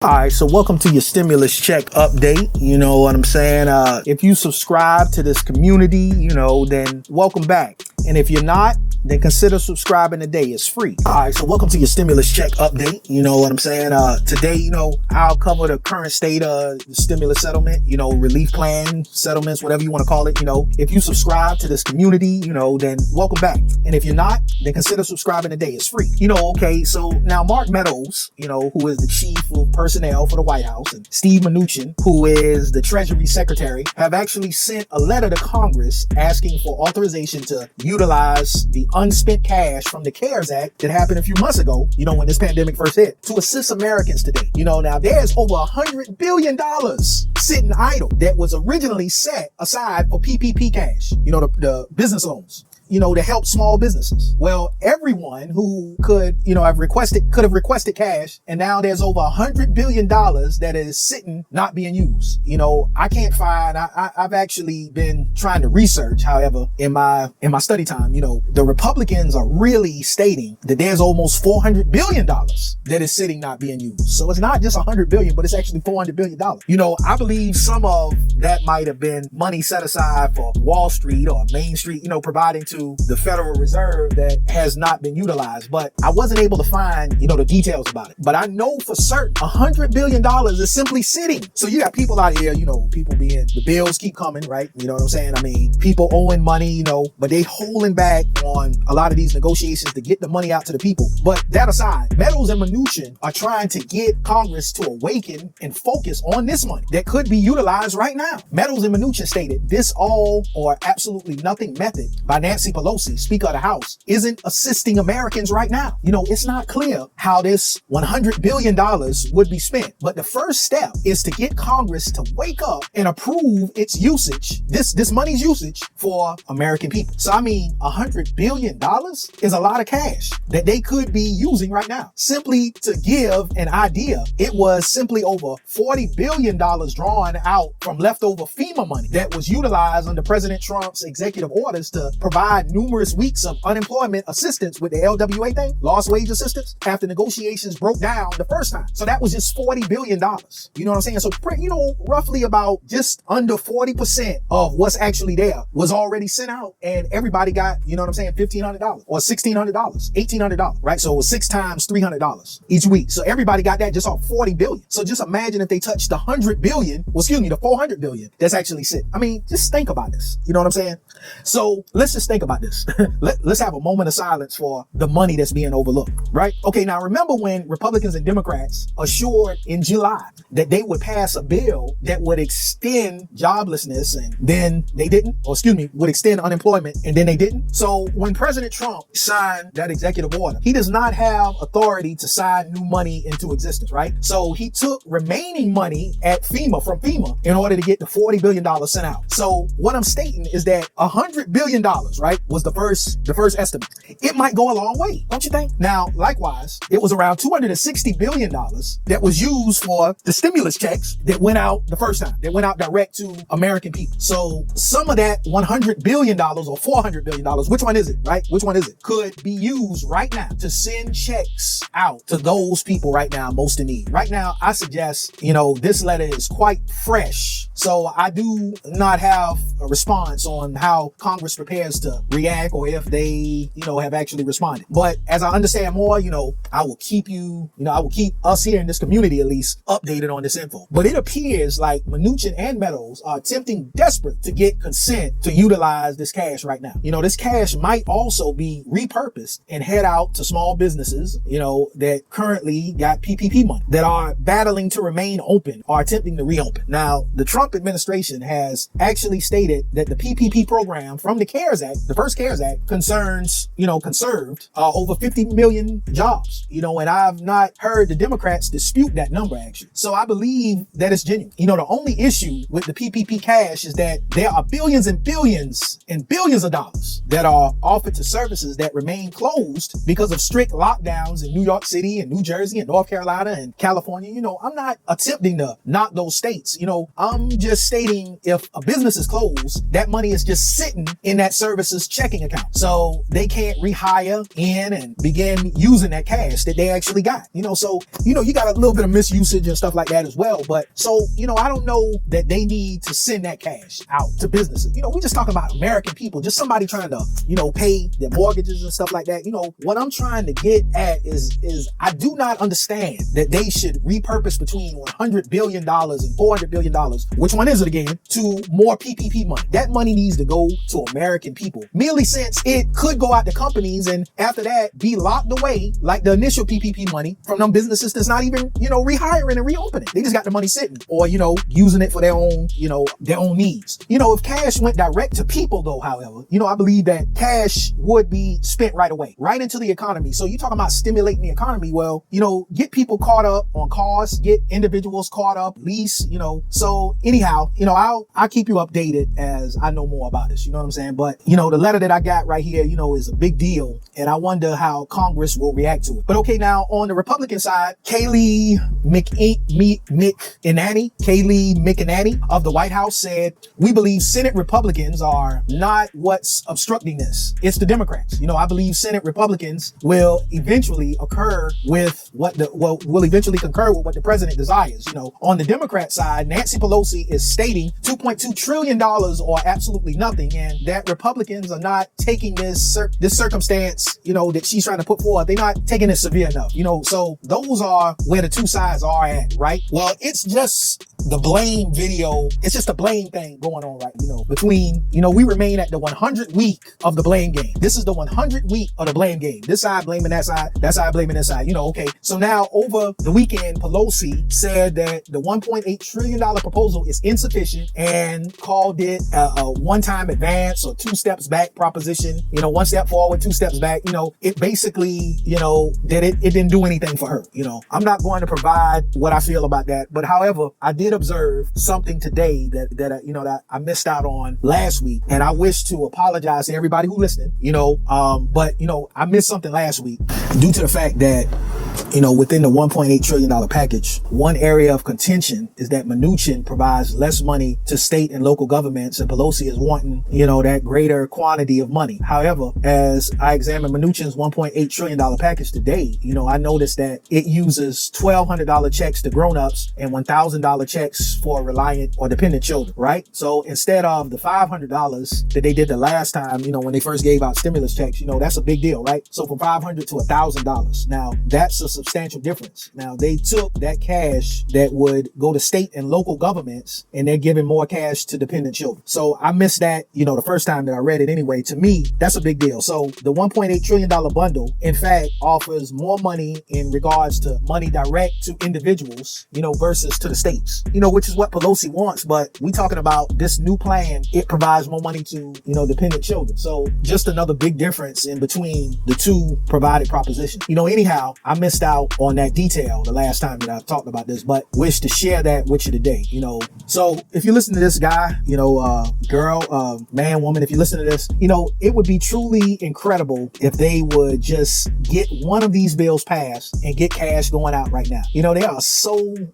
All right, so welcome to your stimulus check update. You know what I'm saying? If you subscribe to this community, then welcome back. And if you're not, then consider subscribing today. It's free. All right, so welcome to your stimulus check update. You know what I'm saying? Today, I'll cover the current state of the stimulus settlement, relief plan, settlements, whatever you want to call it. If you subscribe to this community, then welcome back. And if you're not, then consider subscribing today. It's free. Okay, so now Mark Meadows, who is the chief of personnel for the White House, and Steve Mnuchin, who is the Treasury Secretary, have actually sent a letter to Congress asking for authorization to utilize the unspent cash from the CARES Act that happened a few months ago, when this pandemic first hit, to assist Americans today. Now there's over $100 billion sitting idle that was originally set aside for PPP cash, the business loans, to help small businesses. Well, everyone who could have requested cash, and now there's over $100 billion that is sitting, not being used. I can't find, I've actually been trying to research, however, in my study time, the Republicans are really stating that there's almost $400 billion that is sitting, not being used. So it's not just $100 billion, but it's actually $400 billion. I believe some of that might have been money set aside for Wall Street or Main Street, providing to the Federal Reserve that has not been utilized, but I wasn't able to find, the details about it. But I know for certain $100 billion is simply sitting. So you got people out here, people the bills keep coming, right? You know what I'm saying? I mean, people owing money, but they holding back on a lot of these negotiations to get the money out to the people. But that aside, Meadows and Mnuchin are trying to get Congress to awaken and focus on this money that could be utilized right now. Meadows and Mnuchin stated this all or absolutely nothing method by Nancy Pelosi, Speaker of the House, isn't assisting Americans right now. It's not clear how this $100 billion would be spent. But the first step is to get Congress to wake up and approve its usage, this money's usage for American people. So I mean, $100 billion is a lot of cash that they could be using right now. Simply to give an idea, it was simply over $40 billion drawn out from leftover FEMA money that was utilized under President Trump's executive orders to provide numerous weeks of unemployment assistance with the LWA thing, lost wage assistance, after negotiations broke down the first time. So that was just $40 billion. You know what I'm saying? So, roughly about just under 40% of what's actually there was already sent out, and everybody got, $1,500 or $1,600, $1,800, right? So it was 6 times $300 each week. So everybody got that just off 40 billion. So just imagine if they touched the 100 billion, the 400 billion that's actually sitting. I mean, just think about this. You know what I'm saying? So let's just think about this. Let's have a moment of silence for the money that's being overlooked, right? Okay, now remember when Republicans and Democrats assured in July that they would pass a bill that would extend joblessness, and then they didn't, would extend unemployment, and then they didn't. So when President Trump signed that executive order, he does not have authority to sign new money into existence, right? So he took remaining money from FEMA in order to get the $40 billion sent out. So what I'm stating is that $100 billion, right, was the first estimate. It might go a long way, don't you think? Now, likewise, it was around $260 billion that was used for the stimulus checks that went out the first time, that went out direct to American people. So some of that $100 billion or $400 billion, which one is it, right? Which one is it? Could be used right now to send checks out to those people right now most in need. Right now, I suggest, this letter is quite fresh. So I do not have a response on how Congress prepares to react or if they, have actually responded. But as I understand more, I will keep us here in this community at least updated on this info. But it appears like Mnuchin and Meadows are attempting desperate to get consent to utilize this cash right now. This cash might also be repurposed and head out to small businesses, that currently got PPP money, that are battling to remain open or attempting to reopen. Now, the Trump administration has actually stated that the PPP program from the CARES Act, the first CARES Act, conserved over 50 million jobs, and I've not heard the Democrats dispute that number actually. So I believe that it's genuine. The only issue with the PPP cash is that there are billions and billions and billions of dollars that are offered to services that remain closed because of strict lockdowns in New York City and New Jersey and North Carolina and California. I'm not attempting to knock those states. I'm just stating if a business is closed, that money is just sitting in that service's checking account. So they can't rehire in and begin using that cash that they actually got. So, you got a little bit of misusage and stuff like that as well. But so, I don't know that they need to send that cash out to businesses. We just talking about American people, just somebody trying to, pay their mortgages and stuff like that. What I'm trying to get at is I do not understand that they should repurpose between $100 billion and $400 billion. Which one is it again? To more PPP money. That money needs to go to American people. Merely since it could go out to companies and after that be locked away like the initial PPP money from them businesses that's not even, rehiring and reopening. They just got the money sitting or, using it for their own needs. If cash went direct to people though, however, I believe that cash would be spent right away, right into the economy. So you're talking about stimulating the economy. Well, get people caught up on cars, get individuals caught up, lease, so anyhow, I'll keep you updated as I know more about this, you know what I'm saying? But, the letter that I got right here, is a big deal. And I wonder how Congress will react to it. But okay, now on the Republican side, Kayleigh McEnany of the White House said, we believe Senate Republicans are not what's obstructing this. It's the Democrats. I believe Senate Republicans will eventually concur with what the president desires. On the Democrat side, Nancy Pelosi is stating $2.2 trillion or absolutely nothing. And that Republicans are not taking this circumstance, that she's trying to put forward. They're not taking it severe enough, so those are where the two sides are at, right? Well, it's just the blame video. It's just a blame thing going on right, between, we remain at the 100 week of the blame game. This is the 100 week of the blame game. This side blaming that side blaming this side, okay. So now over the weekend, Pelosi said that the $1.8 trillion proposal is insufficient and called it a one-time advance or two steps back proposition, one step forward, two steps back, it basically, that it didn't do anything for her, I'm not going to provide what I feel about that. But however, I did observe something today that I missed out on last week. And I wish to apologize to everybody who listening, but I missed something last week due to the fact that, within the $1.8 trillion package, one area of contention is that Mnuchin provides less money to state and local governments, and Pelosi is wanting, that greater quantity of money. However, as I examined Mnuchin's $1.8 trillion package today, I noticed that it uses $1,200 checks to grown-ups and $1,000 checks for reliant or dependent children, right? So instead of the $500 that they did the last time, when they first gave out stimulus checks, that's a big deal, right? So from $500 to $1,000. Now, that's a substantial difference. Now, they took that cash that would go to state and local governments and they're giving more cash to dependent children. So I missed that, the first time that I read it anyway. To me, that's a big deal. So the $1.8 trillion bundle, in fact, offers more money in regards to money direct to individuals, versus to the states, which is what Pelosi wants. But we talking about this new plan. It provides more money to, dependent children. So just another big difference in between the two provided propositions. Anyhow, I missed out on that detail the last time that I talked about this, but wish to share that with you today, So if you listen to this guy, girl, man, woman, if you listen to this, it would be truly incredible if they would just get one of these bills passed and get cash going out right now.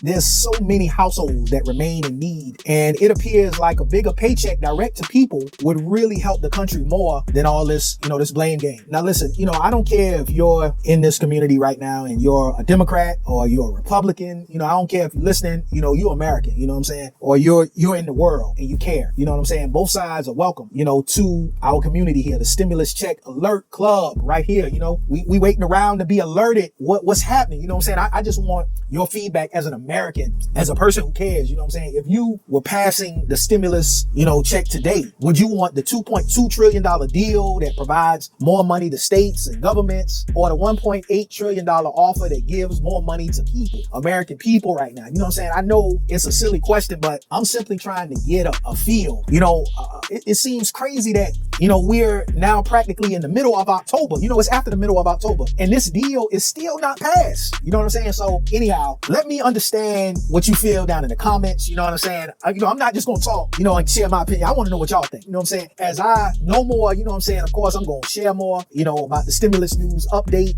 There's so many households that remain in need, and it appears like a bigger paycheck direct to people would really help the country more than all this, this blame game. Now listen, I don't care if you're in this community right now and you're a Democrat or you're a Republican, I don't care if you're listening, you're American, you know what I'm saying? Or you're in the world and you care, you know what I'm saying? Both sides are welcome, to our community here, the Stimulus Check Alert Club right here, we waiting around to be alerted what's happening, you know what I'm saying? I just want your feedback as an American, as a person who cares, you know what I'm saying? If you were passing the stimulus, check today, would you want the $2.2 trillion deal that provides more money to states and governments, or the $1.8 trillion offer that gives more money to people, American people right now? You know what I'm saying? I know it's a silly question, but I'm simply trying to get a feel. It seems crazy that, we're now practically in the middle of October. It's after the middle of October, and this deal is still not passed. You know what I'm saying? So anyhow, let me understand what you feel down in the comments. You know what I'm saying? I'm not just going to talk, and share my opinion. I want to know what y'all think. You know what I'm saying? As I know more, of course, I'm going to share more, about the stimulus news update,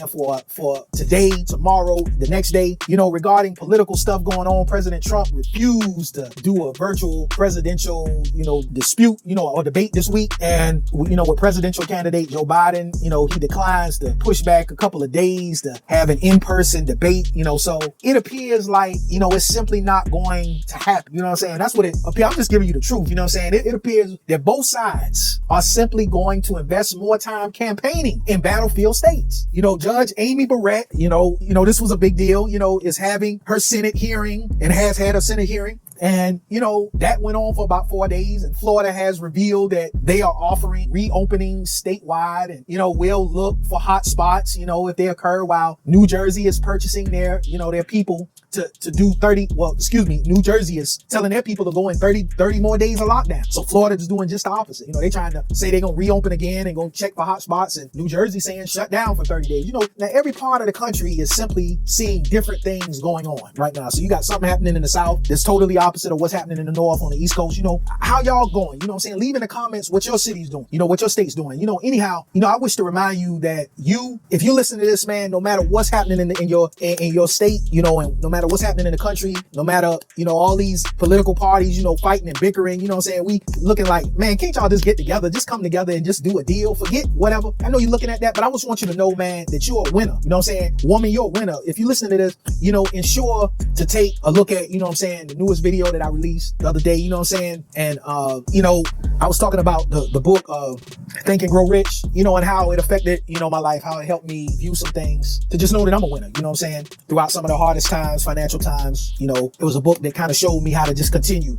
for for today, tomorrow, the next day, regarding political stuff going on. President Trump refused to do a virtual presidential, dispute, or debate this week. And, with presidential candidate Joe Biden, he declines to push back a couple of days to have an in-person debate, so it appears like, it's simply not going to happen. You know what I'm saying? That's what it appears. I'm just giving you the truth. You know what I'm saying? It appears that both sides are simply going to invest more time campaigning in battlefield states. Judge Amy Barrett, this was a big deal, is having her Senate hearing and has had a Senate hearing. And, that went on for about 4 days, and Florida has revealed that they are offering reopening statewide and, will look for hot spots, if they occur, while New Jersey is purchasing their people to do New Jersey is telling their people to go in 30 more days of lockdown. So Florida is doing just the opposite. They trying to say they're going to reopen again and go check for hot spots, and New Jersey saying shut down for 30 days. Now every part of the country is simply seeing different things going on right now. So you got something happening in the South that's totally opposite of what's happening in the North on the East Coast. How y'all going? What I'm saying? Leave in the comments what your city's doing, what your state's doing. Anyhow, I wish to remind you that if you listen to this, man, no matter what's happening in your state, and no matter what's happening in the country, no matter, all these political parties, fighting and bickering, we looking like, man, can't y'all just get together, just come together and just do a deal, forget whatever. I know you're looking at that, but I just want you to know, man, that you're a winner. You know what I'm saying? Woman, you're a winner. If you listen to this, ensure to take a look at, the newest video that I released the other day, and, I was talking about the book of Think and Grow Rich, and how it affected, my life, how it helped me view some things, to just know that I'm a winner, throughout some of the hardest times, financial times. It was a book that kind of showed me how to just continue.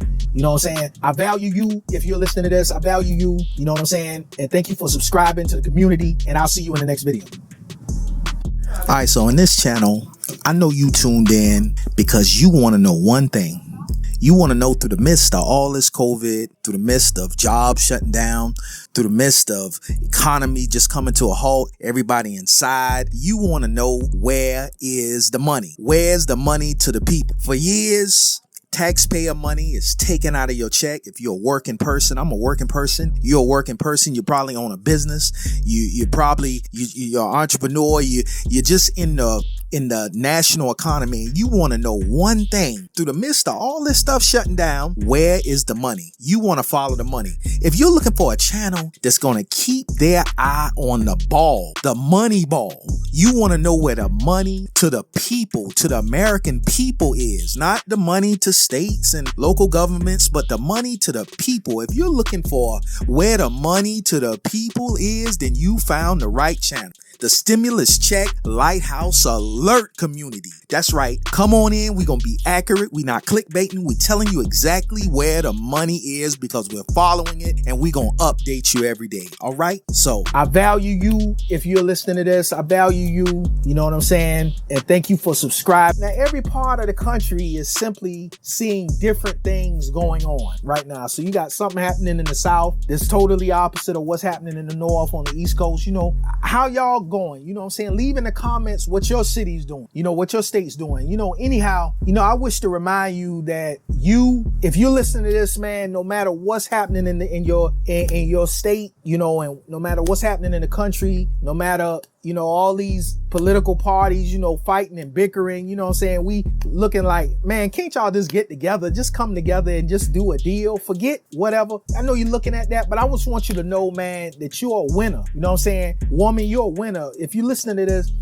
I value you. If you're listening to this, I value you. You know what I'm saying? And thank you for subscribing to the community, and I'll see you in the next video. All right, so in this channel, I know you tuned in because you want to know one thing. You want to know, through the midst of all this COVID, through the midst of jobs shutting down, through the midst of economy just coming to a halt, everybody inside, you want to know, where is the money? Where's the money to the people? For years, taxpayer money is taken out of your check. If you're a working person, I'm a working person. You're a working person. You probably own a business. You're an entrepreneur. You're just in the national economy. You want to know one thing. Through the midst of all this stuff shutting down, where is the money? You want to follow the money. If you're looking for a channel that's going to keep their eye on the ball, the money ball, you want to know where the money to the people, to the American people is. Not the money to states and local governments, but the money to the people. If you're looking for where the money to the people is, then you found the right channel. The Stimulus Check Lighthouse Alert community. That's right. Come on in. We're going to be accurate. We're not clickbaiting. We're telling you exactly where the money is because we're following it, and we're going to update you every day. All right? So I value you. If you're listening to this, I value you. You know what I'm saying? And thank you for subscribing. Now, every part of the country is simply seeing different things going on right now. So you got something happening in the South that's totally opposite of what's happening in the North on the East Coast. How y'all going? You know what I'm saying? Leave in the comments what your city's doing, what your state's doing. Anyhow, I wish to remind you that if you're listening to this, man, no matter what's happening in your state, and no matter what's happening in the country, no matter, all these political parties, fighting and bickering, you know what I'm saying? We looking like, man, can't y'all just get together, just come together and just do a deal, forget whatever. I know you're looking at that, but I just want you to know, man, that you're a winner. You know what I'm saying? Woman, you're a winner. If you're listening to this,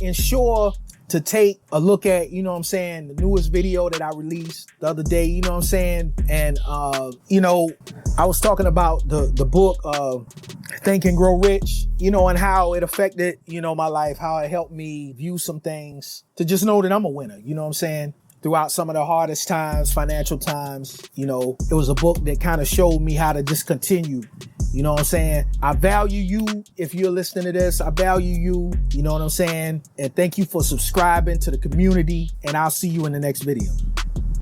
ensure to take a look at, the newest video that I released the other day, you know what I'm saying? And, I was talking about the book of Think and Grow Rich, and how it affected, my life, how it helped me view some things, to just know that I'm a winner, you know what I'm saying? Throughout some of the hardest times, financial times, it was a book that kind of showed me how to just continue. You know what I'm saying? I value you. If you're listening to this, I value you. You know what I'm saying? And thank you for subscribing to the community, and I'll see you in the next video.